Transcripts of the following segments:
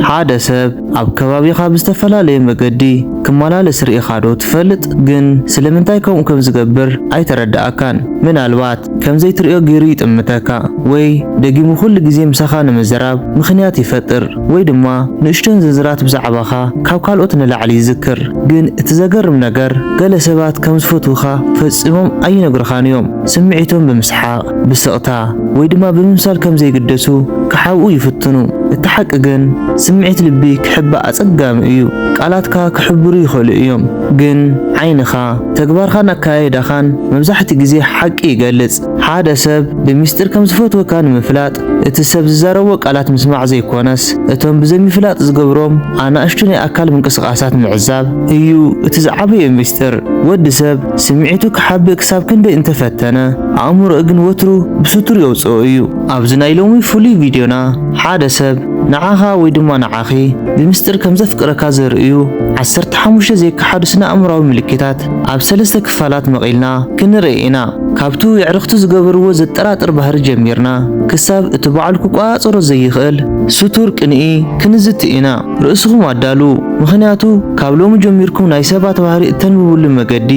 ሓደ ሰብ ኣብ ከባቢኻ ብዝተፈላለየ መገዲ ክመላለስ ርኢኻ ዶ ትፈልጥ? ግን ስለምንታይ ከምኡ ከም ዝገብር ኣይተረዳእካን። ምናልባት ከምዘይትሪኦ ገይሩ ይጥምተካ፣ ወይ ደጊሙ ኩሉ ግዜ ምሳኻ ንምዝራብ ምኽንያት ይፈጥር፣ ወይ ድማ ንእሽቶን ዝርዝራት ብዛዕባኻ ካብ ካልኦት ንላዕሊ ይዝክር። ግን እቲ ዘገርም ነገር ገለ ሰባት ከም ዝፈትውኻ ፈጺሞም ኣይነግሩኻን እዮም። ስምዒቶም ብምስሓቕ፣ ብስቕታ ወይ ድማ ብምምሳል ከም ዘይግደሱ ክሓብኡ ይፍትኑ። እቲ ሓቂ ግን ስምዒት ልቢ ክሕባእ ኣጸጋሚ እዩ። ቃላትካ ክሕብሩ ይኽእሉ እዮም፣ ግን ዓይንኻ፣ ተግባርኻን ኣካያይዳኻን መብዛሕትኡ ግዜ ሓቂ ይገልጽ። ሓደ ሰብ ብምስጢር ከም ዝፈትወካ ንምፍላጥ እቲ ሰብ ዝዛረቦ ቃላት ምስማዕ ዘይኮነስ እቶም ብዘይምፍላጥ ዝገብሮም ኣናእሽቱ ናይ ኣካል ምንቅስቓሳት ምዕዛብ እዩ እቲ ዝዓበየ ምስጢር። ወዲ ሰብ ስምዒቱ ክሓብእ ክሳብ ክንደይ እንተፈተነ ኣእምሮኡ ግን ወትሩ ብስቱር የውፅኦ እዩ። ኣብዚ ናይ ሎሚ ፍሉይ ቪድዮና ሓደ ሰብ ንዓኻ ወይ ድማ ንዓኺ ብምስጢር ከም ዘፍቅረካ ዘርእዩ 15 ዘይከሓዱ ስነ ኣእምሮዊ ምልክታት ኣብ 3 ክፋላት መቒልና ክንርኢ ኢና። ካብቱ የዕርኽቱ ዝገበርዎ ዘጠራጥር ባህሪ ጀሚርና ክሳብ እቲ በዓል ክቋፀሮ ዘይኽእል ስቱር ቅንኢ ክንዝቲ ኢና። ርእስኹም ኣዳሉ፣ ምኽንያቱ ካብ ሎሚ ጀሚርኩም ናይ ሰባት ባህሪ እተንብብሉ መገዲ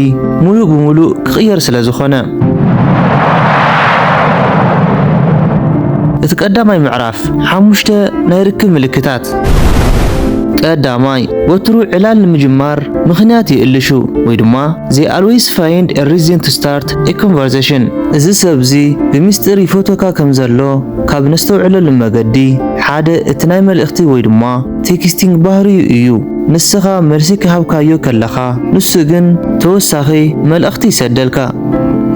ሙሉእ ብሙሉእ ክቕየር ስለ ዝኾነ። እቲ ቀዳማይ ምዕራፍ 5 ናይ ርክብ ምልክታት። ቀዳማይ ወትሩ ዕላል ንምጅማር ምኽንያት ይእልሹ ወይ ድማ they always find a reason to start a conversation። እዚ ሰብ እዚ ብምስጢር ይፈትወካ ከም ዘሎ ካብ ነስተውዕለሉ መገዲ ሓደ እቲ ናይ መልእኽቲ ወይ ድማ ቴክስቲንግ ባህሪኡ እዩ። ንስኻ መልሲ ክሃብካዮ ከለኻ ንሱ ግን ተወሳኺ መልእኽቲ ይሰደልካ።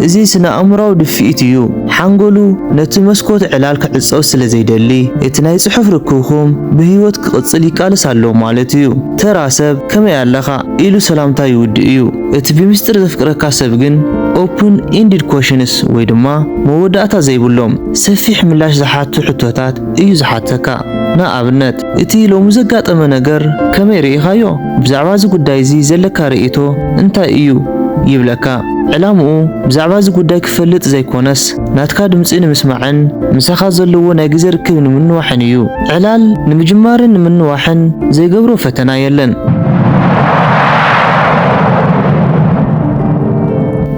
እዚ ስነ ኣእምሮዊ ድፍኢት እዩ። ሓንጎሉ ነቲ መስኮት ዕላል ክዕፀው ስለ ዘይደሊ እቲ ናይ ጽሑፍ ርክብኩም ብህይወት ክቕፅል ይቃልስ ኣሎ ማለት እዩ። ተራ ሰብ ከመይ ኣለኻ ኢሉ ሰላምታ ይውድእ እዩ። እቲ ብምስጢር ዘፍቅረካ ሰብ ግን ኦፕን ኢንድድ ኮሽንስ ወይ ድማ መወዳእታ ዘይብሎም ሰፊሕ ምላሽ ዝሓቱ ሕቶታት እዩ ዝሓተካ። ንኣብነት እቲ ሎሚ ዘጋጠመ ነገር ከመይ ርኢኻዮ? ብዛዕባ እዚ ጉዳይ እዚ ዘለካ ርእይቶ እንታይ እዩ ይብለካ። ዕላምኡ ብዛዕባ እዚ ጉዳይ ክፈልጥ ዘይኮነስ ናትካ ድምፂ ንምስማዕን ምሳኻ ዘለዎ ናይ ግዜ ርክብ ንምንዋሕን እዩ። ዕላል ንምጅማርን ንምንዋሕን ዘይገብሮ ፈተና የለን።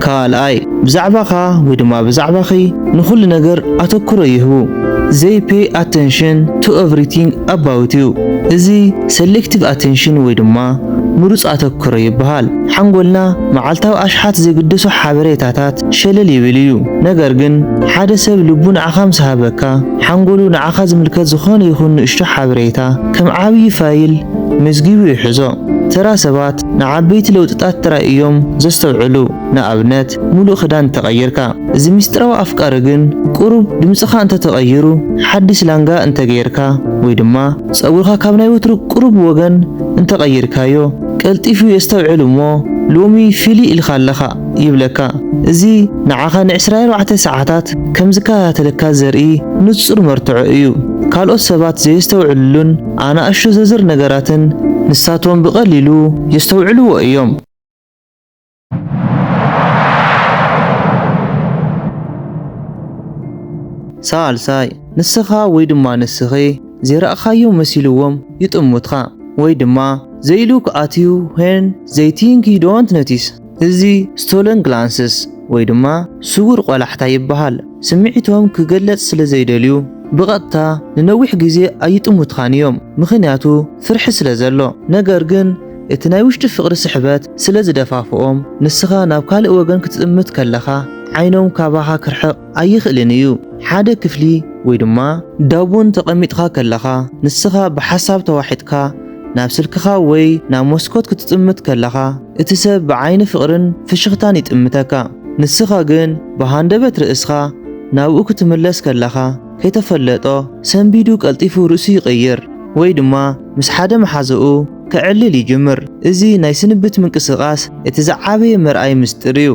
ካልኣይ ብዛዕባኻ ወይ ድማ ብዛዕባኺ ንኹሉ ነገር ኣተኩሮ ይህቡ። they pay attention to everything about you። እዚ selective attention ወይ ድማ ምሩጽ ኣተኩሮ ይበሃል። ሓንጎልና መዓልታዊ ኣሽሓት ዘይግደሱ ሓበሬታታት ሸለል ይብል እዩ። ነገር ግን ሓደ ሰብ ልቡ ንዓኻ ምስ ሃበካ ሓንጎሉ ንዓኻ ዝምልከት ዝኾነ ይኹን ንእሽቶ ሓበሬታ ከም ዓብዪ ፋይል መዝጊቡ ይሕዞ። ተራ ሰባት ንዓበይቲ ለውጥታት ጥራይ እዮም ዘስተውዕሉ። ንኣብነት ሙሉእ ክዳን ተቐይርካ። እዚ ምስጢራዊ ኣፍቃሪ ግን ቁሩብ ድምፅኻ እንተተቐይሩ፣ ሓድሽ ላንጋ እንተገይርካ ወይ ድማ ፀጉርካ ካብ ናይ ወትሩ ቁሩብ ወገን እንተቐይርካዮ ቀልጢፉ የስተውዕል እሞ ሎሚ ፍሊ ኢልካ ኣለኻ ይብለካ። እዚ ንዓኻ ን24 ሰዓታት ከም ዝከታተለካ ዘርኢ ንጹር መርትዖ እዩ። ካልኦት ሰባት ዘየስተውዕሉን ኣናእሽቱ ዝርዝር ነገራትን ንሳቶም ብቐሊሉ የስተውዕልዎ እዮም። ሳልሳይ ንስኻ ወይ ድማ ንስኺ ዘይረኣኻዮ መሲልዎም ይጥሙትካ ወይ ድማ ዘይሉ ክኣትዩ when they think you don't notice። እዚ stolen glances ወይ ድማ ስውር ቆላሕታ ይበሃል። ስምዒቶም ክገለጽ ስለ ዘይደልዩ ብቐጥታ ንነዊሕ ግዜ ኣይጥሙትኻን እዮም፣ ምኽንያቱ ፍርሒ ስለ ዘሎ። ነገር ግን እቲ ናይ ውሽጢ ፍቕሪ ስሕበት ስለ ዝደፋፍኦም ንስኻ ናብ ካልእ ወገን ክትጥምት ከለኻ ዓይኖም ካባኻ ክርሕቕ ኣይኽእልን እዩ። ሓደ ክፍሊ ወይ ድማ ዳቦን ተቐሚጥካ ከለኻ ንስኻ ብሓሳብ ተዋሒጥካ ናብ ስልክኻ ወይ ናብ መስኮት ክትጥምት ከለኻ እቲ ሰብ ብዓይኒ ፍቕርን ፍሽኽታን ይጥምተካ። ንስኻ ግን ብሃንደበት ርእስኻ ናብኡ ክትምለስ ከለኻ ከይተፈለጦ ሰንቢዱ ቀልጢፉ ርእሱ ይቕይር ወይ ድማ ምስ ሓደ መሓዝኡ ክዕልል ይጅምር። እዚ ናይ ስንብት ምንቅስቓስ እቲ ዝዓበየ መርኣይ ምስጢር እዩ።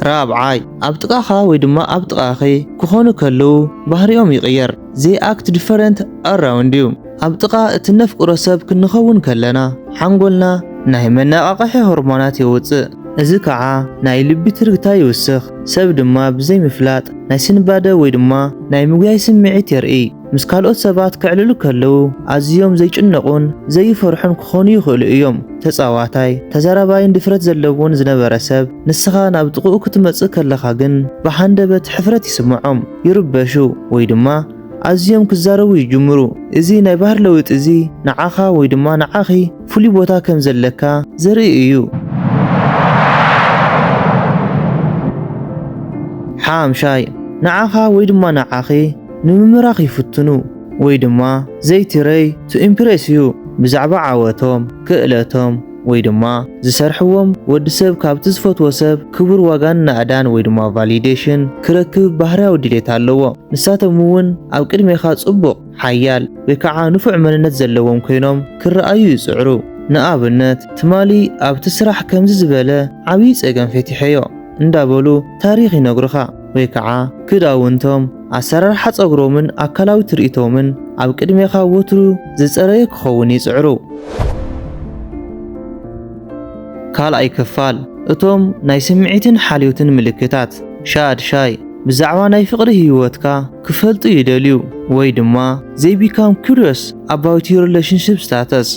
ራብዓይ ኣብ ጥቃኻ ወይ ድማ ኣብ ጥቃኺ ክኾኑ ከለዉ ባህሪኦም ይቕየር። they act different around you። ኣብ ጥቃ እቲ ነፍቅሮ ሰብ ክንኸውን ከለና ሓንጎልና ናይ መነቓቕሒ ሆርሞናት የውፅእ። እዚ ከዓ ናይ ልቢ ትርግታ ይውስኽ ሰብ ድማ ብዘይ ምፍላጥ ናይ ስንባደ ወይ ድማ ናይ ምጉያይ ስምዒት የርኢ ምስ ካልኦት ሰባት ክዕልሉ ከለው ኣዝዮም ዘይጭነቁን ዘይፈርሑን ክኾኑ ይኽእሉ እዮም ተጻዋታይ ተዛራባይን ድፍረት ዘለውን ዝነበረ ሰብ ንስኻ ናብ ጥቕኡ ክትመጽእ ከለኻ ግን ብሓንደበት ሕፍረት ይስምዖም ይርበሹ ወይ ድማ ኣዝዮም ክዛረቡ ይጅምሩ እዚ ናይ ባህር ለውጥ እዚ ንዓኻ ወይ ድማ ንዓኺ ፍሉይ ቦታ ከም ዘለካ ዘርኢ እዩ ሓምሻይ ንዓኻ ወይ ድማ ንዓኺ ንምምራኽ ይፍትኑ ወይ ድማ ዘይትረይ ቱ ኢምፕሬስ ዩ ብዛዕባ ዓወቶም ክእለቶም ወይ ድማ ዝሰርሕዎም ወዲ ሰብ ካብቲ ዝፈትዎ ሰብ ክቡር ዋጋን ናዕዳን ወይ ድማ ቫሊዴሽን ክረክብ ባህርያዊ ድሌት ኣለዎ ንሳቶም እውን ኣብ ቅድሜኻ ጽቡቕ ሓያል ወይ ከዓ ንፉዕ መንነት ዘለዎም ኮይኖም ክረኣዩ ይጽዕሩ ንኣብነት ትማሊ ኣብቲ ስራሕ ከምዚ ዝበለ ዓብይ ፀገም ፈቲሐዮ እንዳበሉ ታሪኽ ይነግሩኻ ወይ ከዓ ክዳውንቶም ኣሰራርሓ ፀጉሮምን ኣካላዊ ትርኢቶምን ኣብ ቅድሜኻ ወትሩ ዝፀረየ ክኸውን ይጽዕሩ ካልኣይ ክፋል እቶም ናይ ስምዒትን ሓልዮትን ምልክታት ሻድሻይ ብዛዕባ ናይ ፍቕሪ ህይወትካ ክፈልጡ ይደልዩ ወይ ድማ they become curious about your relationship status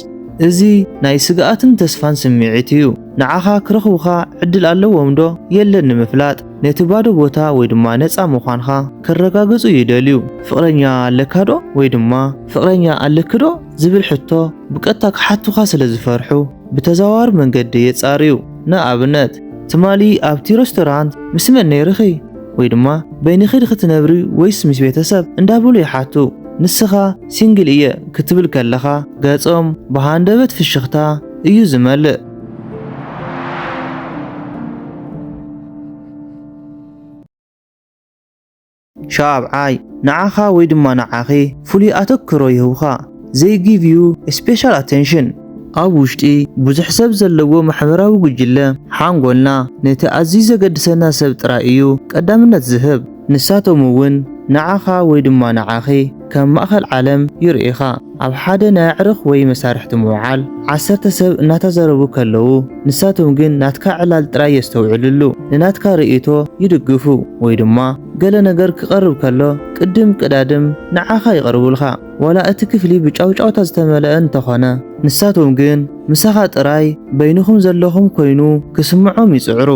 እዚ ናይ ስግኣትን ተስፋን ስምዒት እዩ ንዓኻ ክረኽቡኻ ዕድል ኣለዎም ዶ የለን ንምፍላጥ ነቲ ባዶ ቦታ ወይ ድማ ነፃ ምዃንኻ ከረጋግፁ ይደልዩ ፍቕረኛ ኣለካ ዶ ወይ ድማ ፍቕረኛ ኣለክ ዶ ዝብል ሕቶ ብቀጥታ ክሓቱኻ ስለ ዝፈርሑ ብተዘዋዋሪ መንገዲ የጻርዩ ንኣብነት ትማሊ ኣብቲ ሬስቶራንት ምስ መን ነይርኺ ወይ ድማ በይንኺ ክትነብሪ ወይስ ምስ ቤተሰብ እንዳብሉ ይሓቱ ንስኻ ሲንግል እየ ክትብል ከለኻ ገጾም ብሃንደበት ፍሽኽታ እዩ ዝመልእ ሻብዓይ ንዓኻ ወይ ድማ ንዓኺ ፍሉይ ኣተክሮ ይህቡኻ they give you a special attention ኣብ ውሽጢ ብዙሕ ሰብ ዘለዎ ማሕበራዊ ጉጅለ ሓንጎልና ነቲ ኣዝዩ ዘገድሰና ሰብ ጥራይ እዩ ቀዳምነት ዝህብ ንሳቶም እውን ንዓኻ ወይ ድማ ንዓኺ ከም ማእኸል ዓለም ይርኢኻ ኣብ ሓደ ናይ ኣዕርኽ ወይ መሳርሕቲ ምውዓል 10 ሰብ እናተዛረቡ ከለዉ ንሳቶም ግን ናትካ ዕላል ጥራይ የስተውዕልሉ ንናትካ ርእይቶ ይድግፉ ወይ ድማ ገለ ነገር ክቐርብ ከሎ ቅድም ቅዳድም ንዓኻ ይቐርቡልኻ ወላ እቲ ክፍሊ ብጫውጫውታ ዝተመልአ እንተኾነ ንሳቶም ግን ምሳኻ ጥራይ በይንኹም ዘለኹም ኮይኑ ክስምዖም ይጽዕሩ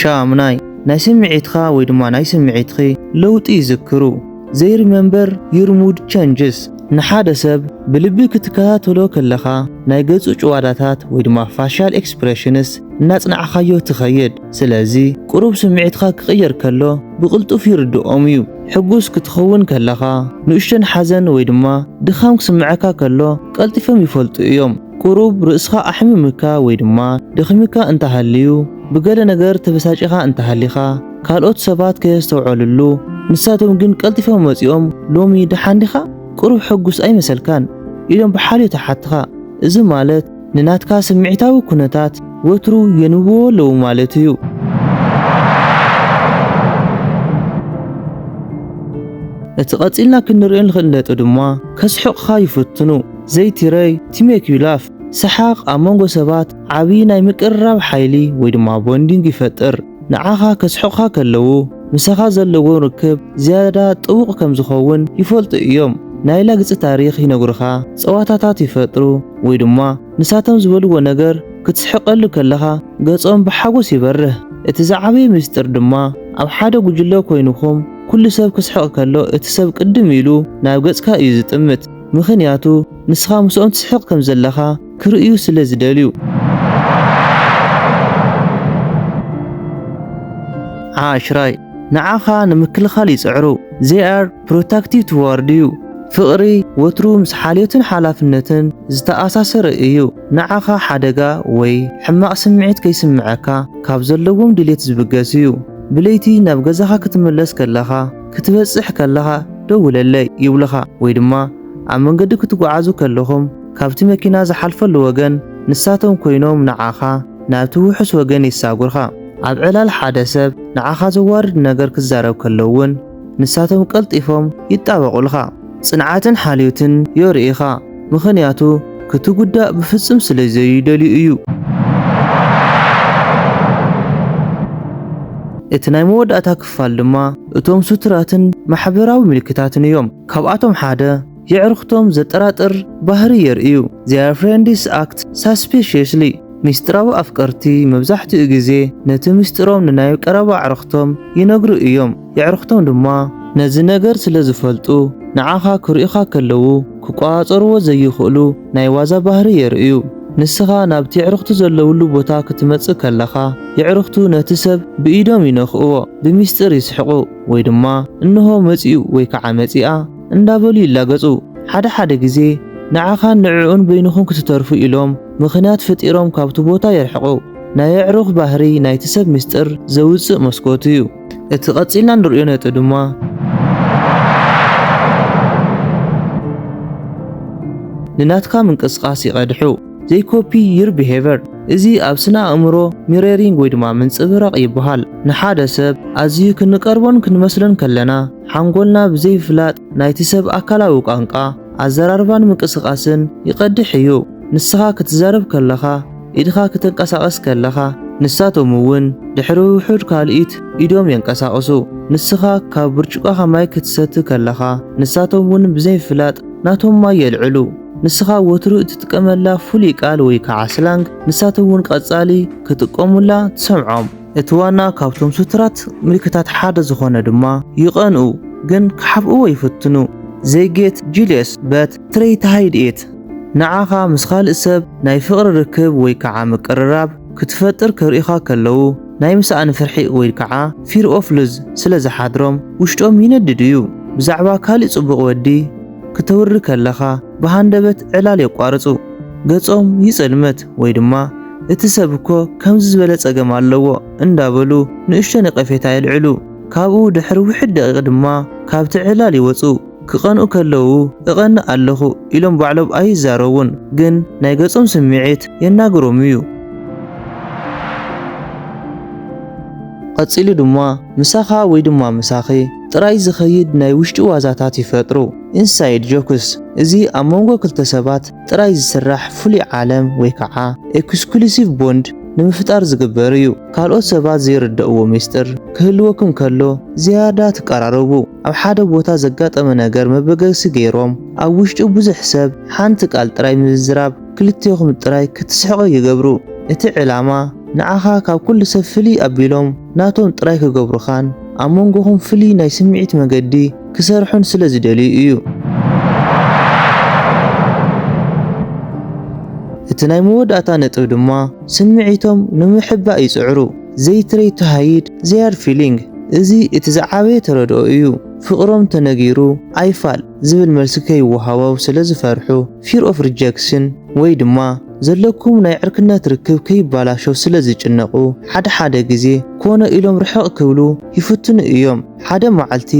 ሻምናይ ናይ ስምዒትኻ ወይ ድማ ናይ ስምዒትኺ ለውጢ ይዝክሩ they remember your mood changes ንሓደ ሰብ ብልቢ ክትከታተሎ ከለኻ ናይ ገጹ ጭዋዳታት ወይ ድማ ፋሻል ኤክስፕሬሽንስ እናጽናዕኻዮ ትኸይድ ስለዚ ቁሩብ ስምዒትኻ ክቕየር ከሎ ብቕልጡፍ ይርድኦም እዩ ሕጉስ ክትኸውን ከለኻ ንእሽተን ሓዘን ወይ ድማ ድኻም ክስምዓካ ከሎ ቀልጢፎም ይፈልጡ እዮም ቁሩብ ርእስኻ ኣሕምምካ ወይ ድማ ድኽምካ እንተሃልዩ ብገለ ነገር ተበሳጪኻ እንተሃሊኻ ካልኦት ሰባት ከየስተውዕልሉ ንሳቶም ግን ቀልጢፎም መጺኦም ሎሚ ድሓንዲኻ ቁሩብ ሕጉስ ኣይመሰልካን ኢሎም ብሓልዮ ተሓትኻ እዚ ማለት ንናትካ ስምዒታዊ ኩነታት ወትሩ የንብዎ ኣለዉ ማለት እዩ እቲ ቐፂልና ክንሪኦ ንኽእል ነጥብ ድማ ከስሕቕኻ ይፍትኑ ዘይትረይ to make you laugh ሰሓቕ ኣብ መንጎ ሰባት ዓብዪ ናይ ምቅርራብ ሓይሊ ወይ ድማ ቦንዲንግ ይፈጥር ንዓኻ ከስሕቕኻ ከለዉ ምሳኻ ዘለዎ ርክብ ዝያዳ ጥቡቕ ከም ዝኸውን ይፈልጡ እዮም ናይ ላግፂ ታሪኽ ይነግሩኻ ፀዋታታት ይፈጥሩ ወይ ድማ ንሳቶም ዝበልዎ ነገር ክትስሕቐሉ ከለኻ ገጾም ብሓጎስ ይበርህ እቲ ዝዓበየ ምስጢር ድማ ኣብ ሓደ ጉጅለ ኮይኑኹም ኩሉ ሰብ ክስሕቕ ከሎ እቲ ሰብ ቅድም ኢሉ ናብ ገጽካ እዩ ዝጥምት ምኽንያቱ ንስኻ ምስኦም ትስሕቕ ከም ዘለኻ ክርእዩ ስለ ዝደልዩ ዓሽራይ ንዓኻ ንምክልኻል ይጽዕሩ they are protective toward you ፍቕሪ ወትሩ ምስ ሓልዮትን ሓላፍነትን ዝተኣሳሰረ እዩ ንዓኻ ሓደጋ ወይ ሕማቕ ስምዒት ከይስምዐካ ካብ ዘለዎም ድሌት ዝብገስ እዩ ብለይቲ ናብ ገዛኻ ክትምለስ ከለኻ ክትበጽሕ ከለኻ ደውለለይ ይብሉኻ ወይ ድማ ኣብ መንገዲ ክትጓዓዙ ከለኹም ካብቲ መኪና ዝሓልፈሉ ወገን ንሳቶም ኮይኖም ንዓኻ ናብቲ ውሑስ ወገን ይሳጉርኻ ኣብ ዕላል ሓደ ሰብ ንዓኻ ዘዋርድ ነገር ክዛረብ ከለውን ንሳቶም ቀልጢፎም ይጣበቑልኻ ጽንዓትን ሓልዮትን የርእኻ ምኽንያቱ ክትጉዳእ ብፍጹም ስለዘይደልዩ እዩ። እቲ ናይ መወዳእታ ክፋል ድማ እቶም ሱትራትን ማሕበራዊ ምልክታትን እዮም። ካብኣቶም ሓደ የዕርኽቶም ዘጠራጥር ባህሪ የርእዩ። Their friends act suspiciously ሚስጥራዊ ኣፍቀርቲ መብዛሕትኡ ግዜ ነቲ ሚስጥሮም ንናይ ቀረባ ኣዕርኽቶም ይነግሩ እዮም። የዕርኽቶም ድማ ነዚ ነገር ስለ ዝፈልጡ ንዓኻ ክሪእኻ ከለዉ ክቋፀርዎ ዘይኽእሉ ናይ ዋዛ ባህሪ የርእዩ። ንስኻ ናብቲ የዕርኽቱ ዘለውሉ ቦታ ክትመጽእ ከለኻ የዕርኽቱ ነቲ ሰብ ብኢዶም ይነኽእዎ፣ ብሚስጥር ይስሕቑ ወይ ድማ እንሆ መጺኡ ወይ ከዓ መጺኣ እንዳበሉ ይላገጹ። ሓደ ግዜ ንዓኻን ንዕኡን በይንኹም ክትተርፉ ኢሎም ምኽንያት ፈጢሮም ካብቲ ቦታ የርሕቑ። ናይ የዕሩኽ ባህሪ ናይቲ ሰብ ሚስጥር ዘውፅእ መስኮት እዩ። እቲ ቀፂልና ንሪኦ ነጥ ድማ ንናትካ ምንቅስቃስ ይቐድሑ። They copy your behavior እዚ ኣብ ስነ ኣእምሮ ሚረሪንግ ወይ ድማ ምንጽብራቕ ይበሃል። ንሓደ ሰብ ኣዝዩ ክንቀርቦን ክንመስሎን ከለና ሓንጎልና ብዘይፍላጥ ናይቲ ሰብ ኣካላዊ ቋንቋ ኣዘራርባን ምንቅስቃስን ይቐድሕ እዩ። ንስኻ ክትዛረብ ከለኻ ኢድኻ ክትንቀሳቐስ ከለኻ ንሳቶም እውን ድሕሪ ውሑድ ካልኢት ኢዶም የንቀሳቐሱ። ንስኻ ካብ ብርጭቆኻ ማይ ክትሰቲ ከለኻ ንሳቶም እውን ብዘይፍላጥ ናቶም ማይ የልዕሉ። ንስኻ ወትሩ እትጥቀመላ ፍሉይ ቃል ወይ ከዓ ስላንግ ንሳቶም እውን ቀጻሊ ክጥቀሙላ ትሰምዖም። እቲ ዋና ካብቶም ሱትራት ምልክታት ሓደ ዝኾነ ድማ ይቐንኡ ግን ክሓብእዎ ይፍትኑ። They get jealous but try to hide it ንዓኻ ምስ ካልእ ሰብ ናይ ፍቕሪ ርክብ ወይ ከዓ ምቅርራብ ክትፈጥር ክሪእኻ ከለዉ ናይ ምሳኣን ፍርሒ ወይ ከዓ fear of lose ስለ ዝሓድሮም ውሽጦም ይነድድ እዩ። ብዛዕባ ካልእ ጽቡቕ ወዲ ክትውሪ ከለኻ ብሃንደበት ዕላል የቋርጹ፣ ገጾም ይጽልመት ወይ ድማ እቲ ሰብ እኮ ከምዚ ዝበለ ጸገም ኣለዎ እንዳበሉ ንእሽቶ ነቐፌታ የልዕሉ። ካብኡ ድሕሪ ውሕድ ደቂቕ ድማ ካብቲ ዕላል ይወፁ። ክቐንኡ ከለዉ እቐኒ ኣለኹ ኢሎም ባዕሎም ኣይዛረቡን፣ ግን ናይ ገጾም ስምዒት የናግሮም እዩ። ቀፂሉ ድማ ምሳኻ ወይ ድማ ምሳኺ ጥራይ ዝኸይድ ናይ ውሽጢ ዋዛታት ይፈጥሩ። ኢንሳይድ ጆክስ እዚ ኣብ መንጎ ክልተ ሰባት ጥራይ ዝስራሕ ፍሉይ ዓለም ወይ ከዓ ኤክስክሉሲቭ ቦንድ ንምፍጣር ዝግበር እዩ። ካልኦት ሰባት ዘይርድእዎ ሚስጥር ክህልወኩም ከሎ ዝያዳ ትቀራረቡ። ኣብ ሓደ ቦታ ዘጋጠመ ነገር መበገሲ ገይሮም ኣብ ውሽጢ ብዙሕ ሰብ ሓንቲ ቃል ጥራይ ምዝራብ ክልቲኹም ጥራይ ክትስሕቑ ይገብሩ። እቲ ዕላማ ንዓኻ ካብ ኩሉ ሰብ ፍልይ ኣቢሎም ናቶም ጥራይ ክገብሩኻን ኣብ መንጎኹም ፍልይ ናይ ስምዒት መገዲ ክሰርሑን ስለ ዝደልዩ እዩ። እቲ ናይ መወዳእታ ነጥብ ድማ ስምዒቶም ንምሕባእ ይጽዕሩ። They try to hide their feeling እዚ እቲ ዝዓበየ ተረድኦ እዩ። ፍቕሮም ተነጊሩ ኣይፋል ዝብል መልሲ ከይወሃቦም ስለ ዝፈርሑ fear of rejection ወይ ድማ ዘለኩም ናይ ዕርክነት ርክብ ከይባላሾ ስለ ዝጭነቁ ሓደ ግዜ ኮነ ኢሎም ርሕቕ ክብሉ ይፍትኑ እዮም። ሓደ መዓልቲ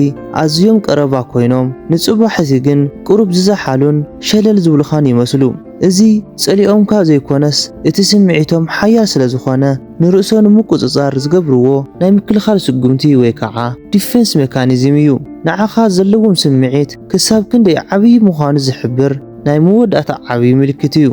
ኣዝዮም ቀረባ ኮይኖም ንጽባሕቲ ግን ቁሩብ ዝዛሓሉን ሸለል ዝብሉኻን ይመስሉ። እዚ ጸሊኦምካ ዘይኮነስ እቲ ስምዒቶም ሓያል ስለ ዝኾነ ንርእሶ ንምቁጽጻር ዝገብርዎ ናይ ምክልኻል ስጉምቲ ወይ ከዓ ዲፌንስ ሜካኒዝም እዩ። ንዓኻ ዘለዎም ስምዒት ክሳብ ክንደይ ዓብዪ ምዃኑ ዝሕብር ናይ መወዳእታ ዓብዪ ምልክት እዩ።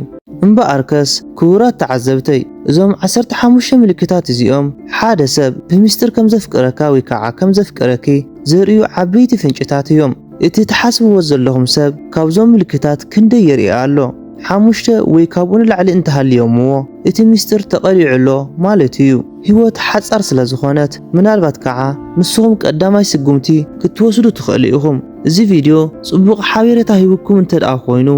እምበኣርከስ ክቡራት ተዓዘብተይ እዞም 15 ምልክታት እዚኦም ሓደ ሰብ ብምስጢር ከም ዘፍቅረካ ወይ ከዓ ከም ዘፍቅረኪ ዘርእዩ ዓበይቲ ፍንጭታት እዮም። እቲ ተሓስብዎ ዘለኹም ሰብ ካብዞም ምልክታት ክንደይ የርኢ ኣሎ? 5 ወይ ካብኡ ንላዕሊ እንተሃልዮምዎ እቲ ምስጢር ተቐሊዑሎ ማለት እዩ። ህይወት ሓጻር ስለ ዝኾነት ምናልባት ከዓ ንስኹም ቀዳማይ ስጉምቲ ክትወስዱ ትኽእሉ ኢኹም። እዚ ቪድዮ ጽቡቕ ሓበሬታ ሂብኩም እንተደኣ ኮይኑ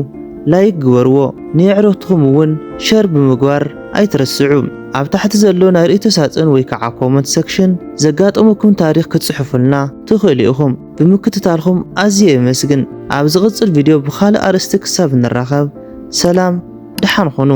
ላይክ ግበርዎ፣ ንዕሮትኩም እውን ሸር ብምግባር ኣይትረስዑ። ኣብ ታሕቲ ዘሎ ናይ ርእይቶ ሳጥን ወይ ከዓ ኮመንት ሴክሽን ዘጋጠመኩም ታሪኽ ክትጽሕፉልና ትኽእሉ ኢኹም። ብምክትታልኩም ኣዝየ የመስግን። ኣብ ዝቕጽል ቪድዮ ብኻልእ ኣርእስቲ ክሳብ እንራኸብ ሰላም፣ ድሓን ሁኑ።